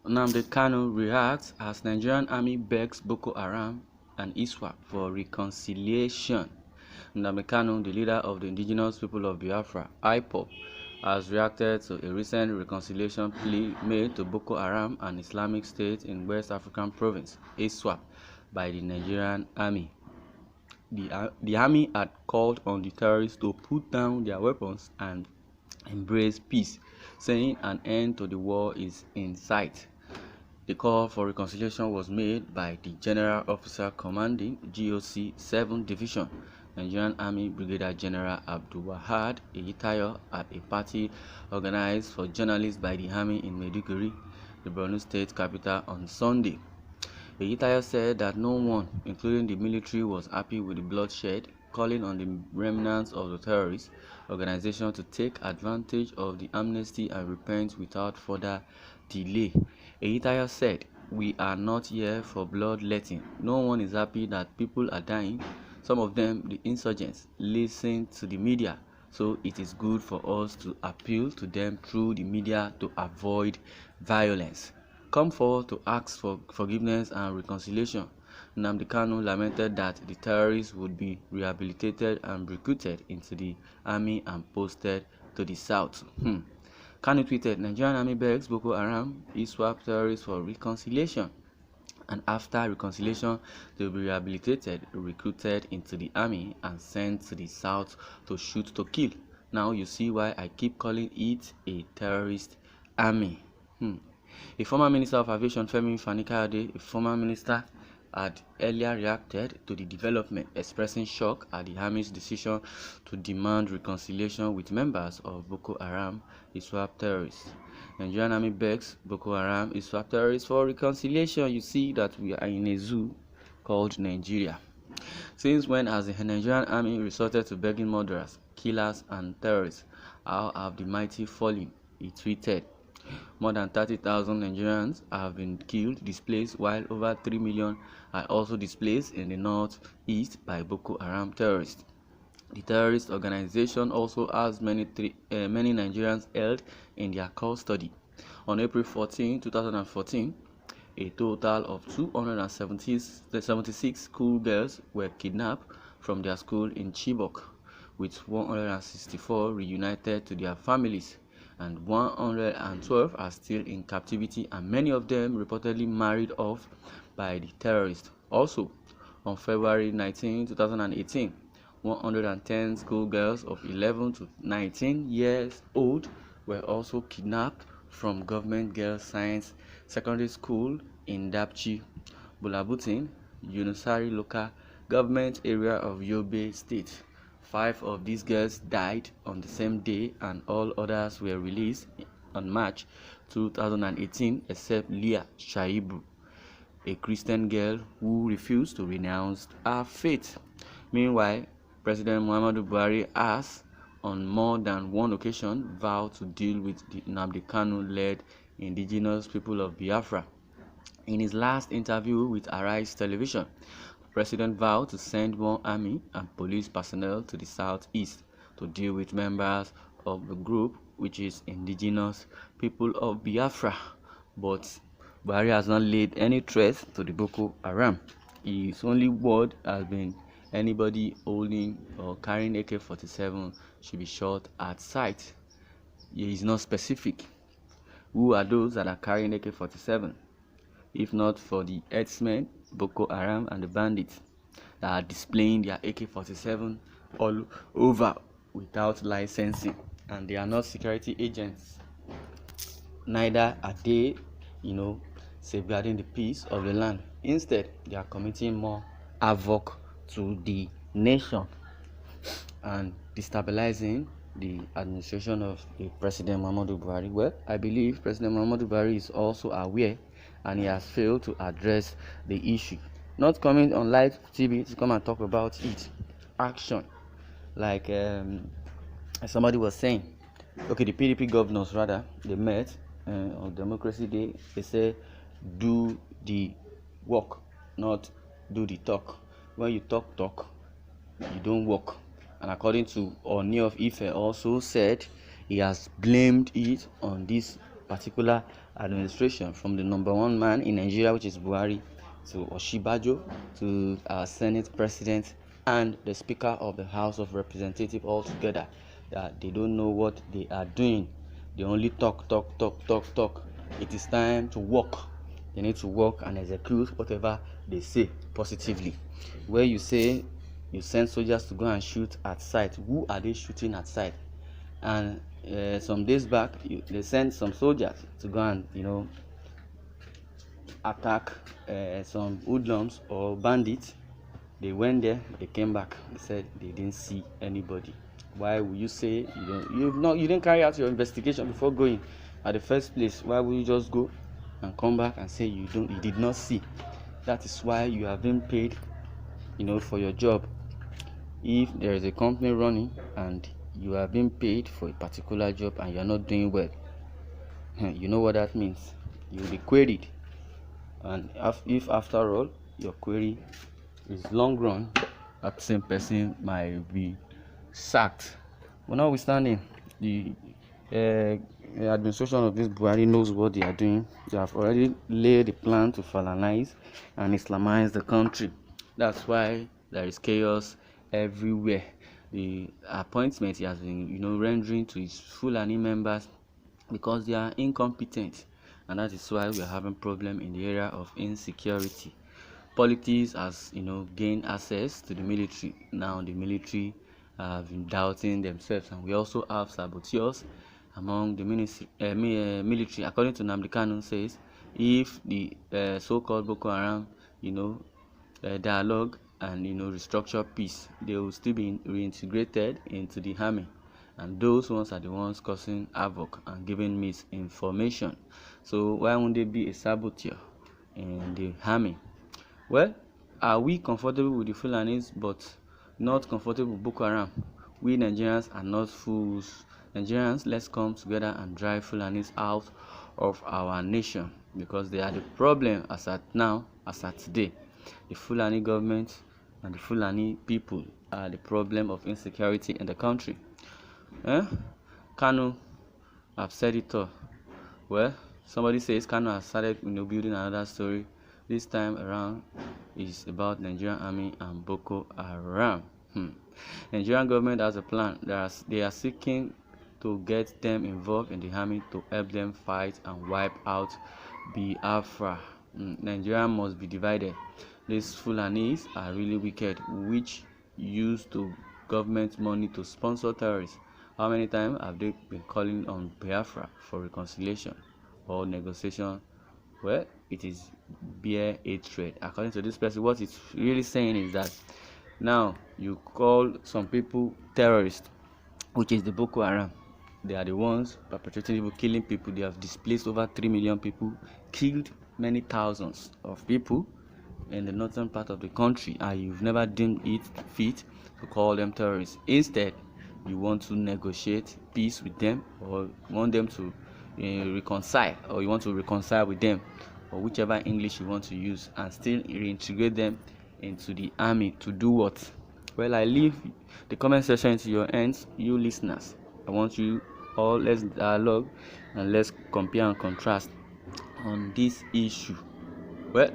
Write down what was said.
Nnamdi KANU reacts as Nigerian army begs Boko Haram and ISWAP for reconciliation. Nnamdi KANU, the leader of the indigenous people of Biafra, IPOB, has reacted to a recent reconciliation plea made to Boko Haram and Islamic State in West African province, ISWAP, by the Nigerian army. The army had called on the terrorists to put down their weapons and embrace peace, saying an end to the war is in sight. The call for reconciliation was made by the General Officer commanding GOC 7th Division, Nigerian Army Brigadier General Abdul Wahad Eyitayo, at a party organized for journalists by the army in Maiduguri, the Borno State capital, on Sunday. Eyitayo said that no one, including the military, was happy with the bloodshed, calling on the remnants of the terrorist organization to take advantage of the amnesty and repent without further delay. Eyitayo said, "We are not here for bloodletting. No one is happy that people are dying. Some of them, the insurgents, listen to the media, so it is good for us to appeal to them through the media to avoid violence. Come forward to ask for forgiveness and reconciliation." Nnamdi KANU lamented that the terrorists would be rehabilitated and recruited into the army and posted to the south. KANU tweeted, "Nigerian army begs Boko Haram, ISWAP terrorists for reconciliation. And after reconciliation, they will be rehabilitated, recruited into the army, and sent to the south to shoot to kill. Now you see why I keep calling it a terrorist army." A former Minister of Aviation, Femi Fani-Kayode, a former minister, had earlier reacted to the development, expressing shock at the army's decision to demand reconciliation with members of Boko Haram ISWAP terrorists. Nigerian army begs Boko Haram ISWAP terrorists for reconciliation. You see that we are in a zoo called Nigeria. Since when has the Nigerian army resorted to begging murderers, killers, and terrorists? How have the mighty fallen? He tweeted. More than 30,000 Nigerians have been killed, displaced, while over 3 million are also displaced in the northeast by Boko Haram terrorists. The terrorist organization also has many Nigerians held in their custody. On April 14, 2014, a total of 276 schoolgirls were kidnapped from their school in Chibok, with 164 reunited to their families, and 112 are still in captivity, and many of them reportedly married off by the terrorists. Also, on February 19, 2018, 110 schoolgirls of 11 to 19 years old were also kidnapped from Government Girls Science Secondary School in Dapchi, Bulabutin, Yunusari local government area of Yobe State. 5 of these girls died on the same day, and all others were released on March 2018 except Leah Shaibu, a Christian girl who refused to renounce her faith. Meanwhile, President Muhammadu Buhari has, on more than one occasion, vowed to deal with the Nnamdi KANU-led indigenous people of Biafra. In his last interview with Arise Television, the president vowed to send more army and police personnel to the southeast to deal with members of the group, which is indigenous people of Biafra. But Buhari has not laid any threat to the Boko Haram. His only word has been anybody holding or carrying AK-47 should be shot at sight. He is not specific. Who are those that are carrying AK-47? If not for the herdsmen, Boko Haram, and the bandits that are displaying their AK-47 all over without licensing, and they are not security agents. Neither are they, safeguarding the peace of the land. Instead, they are committing more havoc to the nation and destabilizing the administration of the President Muhammadu Buhari. Well, I believe President Muhammadu Buhari is also aware, and he has failed to address the issue. Not coming on live TV to come and talk about it. Action. Like somebody was saying, okay, the PDP governors rather, they met on Democracy Day. They say, do the work, not do the talk. When you talk, you don't work. And according to Oni of Ife, also said he has blamed it on this particular administration, from the number one man in Nigeria, which is Buhari, to Oshibajo, to our Senate President, and the Speaker of the House of Representatives all together, that they don't know what they are doing. They only talk. It is time to work. They need to work and execute whatever they say positively. Where you say you send soldiers to go and shoot at sight, who are they shooting at sight? And some days back, they sent some soldiers to go and attack some hoodlums or bandits. They went there, they came back, they said they didn't see anybody. Why would you say you didn't carry out your investigation before going at the first place? Why would you just go and come back and say you did not see? That is why you have been paid for your job. If there is a company running and you are being paid for a particular job and you are not doing well, you know what that means. You will be queried, and if after all your query is long run, that same person might be sacked. But notwithstanding, the administration of this Buhari knows what they are doing. They have already laid a plan to Falanize and Islamize the country. That's why there is chaos everywhere. The appointment he has been rendering to his Fulani members, because they are incompetent, and that is why we are having problem in the area of insecurity. Politics has gained access to the military. Now the military have been doubting themselves, and we also have saboteurs among the military. According to Nnamdi KANU, says if the so-called Boko Haram dialogue and restructure peace, they will still be reintegrated into the army, and those ones are the ones causing havoc and giving misinformation. So why won't they be a saboteur in the army? Well, are we comfortable with the Fulanis but not comfortable with Boko Haram? We Nigerians are not fools. Nigerians, let's come together and drive Fulanis out of our nation, because they are the problem as at today. The Fulani government and the Fulani people are the problem of insecurity in the country. Kanu, I've said it all. Well, somebody says Kanu has started building another story. This time around is about Nigerian army and Boko Haram. Nigerian government has a plan. They are seeking to get them involved in the army to help them fight and wipe out Biafra. Nigeria must be divided. These Fulanis are really wicked, which use government money to sponsor terrorists. How many times have they been calling on Biafra for reconciliation or negotiation? Well, it is bare hatred. According to this person, what it's really saying is that now you call some people terrorists, which is the Boko Haram. They are the ones perpetrating evil, killing people. They have displaced over 3 million people, killed many thousands of people in the northern part of the country, and you've never deemed it fit to call them terrorists. Instead, you want to negotiate peace with them, or want them to reconcile, or you want to reconcile with them, or whichever English you want to use, and still reintegrate them into the army to do what? Well, I leave the comment section into your hands, you listeners. I want you all, let's dialogue and let's compare and contrast on this issue. Well,